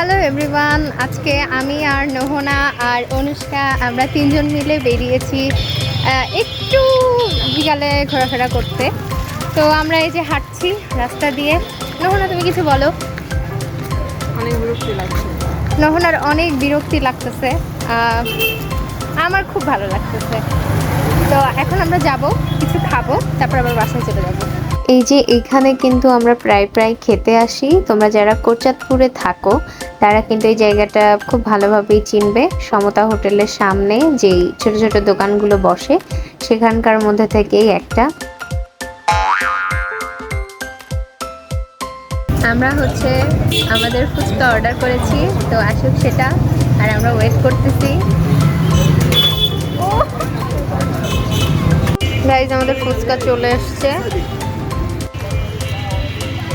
Hello everyone, আজকে আমি আর নোহনা আর অনুষ্কা আমরা তিনজন মিলে বেরিয়েছি একটু বিকালে ঘোরাফেরা করতে। তো আমরা এই যে হাঁটছি রাস্তা দিয়ে। নোহনা, তুমি কিছু বলো। অনেক বিরক্তি লাগছে। নোহনার অনেক বিরক্তি লাগতেছে, আমার খুব ভালো লাগতেছে। তো এখন আমরা যাব, কিছু খাবো, তারপর আবার বাসায় চলে যাবো। এই যে এখানে কিন্তু আমরা প্রায় খেতে আসি। তোমরা যারা কোটচাঁদপুরে থাকো তারা কিন্তু এই জায়গাটা খুব ভালোভাবেই চিনবে। সমতা হোটেলের সামনে যেই ছোট ছোট দোকানগুলো বসে সেখানকার মধ্যে থেকেই একটা। আমরা হচ্ছে আমাদের ফুচকা অর্ডার করেছি, তো আসুক সেটা, আর আমরা ওয়েট করতেছি। গাইজ, আমাদের ফুচকা চলে এসছে।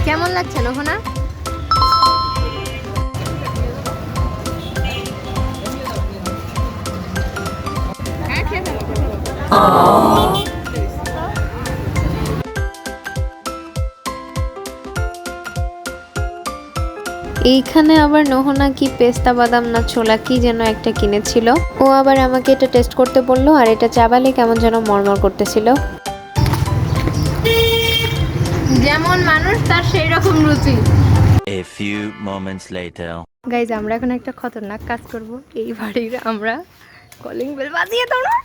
কেমন লাগছে নোহনা? এইখানে আবার নোহনা কি পেস্তা বাদাম না ছোলা কি যেন একটা কিনেছিল, ও আবার আমাকে এটা টেস্ট করতে বললো, আর এটা চাবালে কেমন যেন মরমর করতেছিল। যেমন মানুষ তার সেই রকম রুচি। A few moments later. Guys, আমরা এখন একটা খতরনাক কাজ করব। এই বাড়ির আমরা কলিং বেল বাজিয়ে দাও না।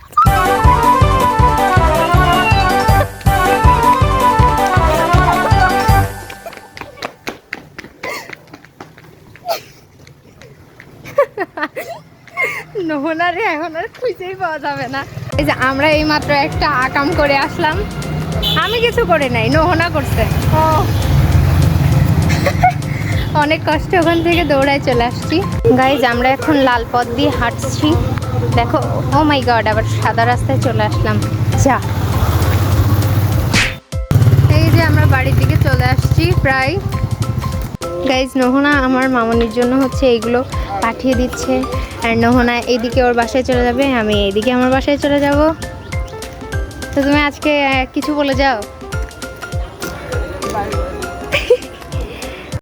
নোহনারে এখন আর খুঁজেই পাওয়া যাবে না। এই যে আমরা এই মাত্র একটা আকাম করে আসলাম। আমি কিছু করে নাই, নোহনা করছে। ও অনেক কষ্ট ওখান থেকে দৌড়ায় চলে আসছি। গাইজ, আমরা এখন লাল পথ দিয়ে হাঁটছি। দেখো, ও মাই গড, আবার সাদা রাস্তায় চলে আসলাম। যা, এই যে আমরা বাড়ির দিকে চলে আসছি প্রায়। গাইজ, নোহনা আমার মামনির জন্য হচ্ছে এইগুলো পাঠিয়ে দিচ্ছে, আর নোহনা এইদিকে ওর বাসায় চলে যাবে, আমি এইদিকে আমার বাসায় চলে যাব। তো তুমি আজকে কিছু বলে যাও।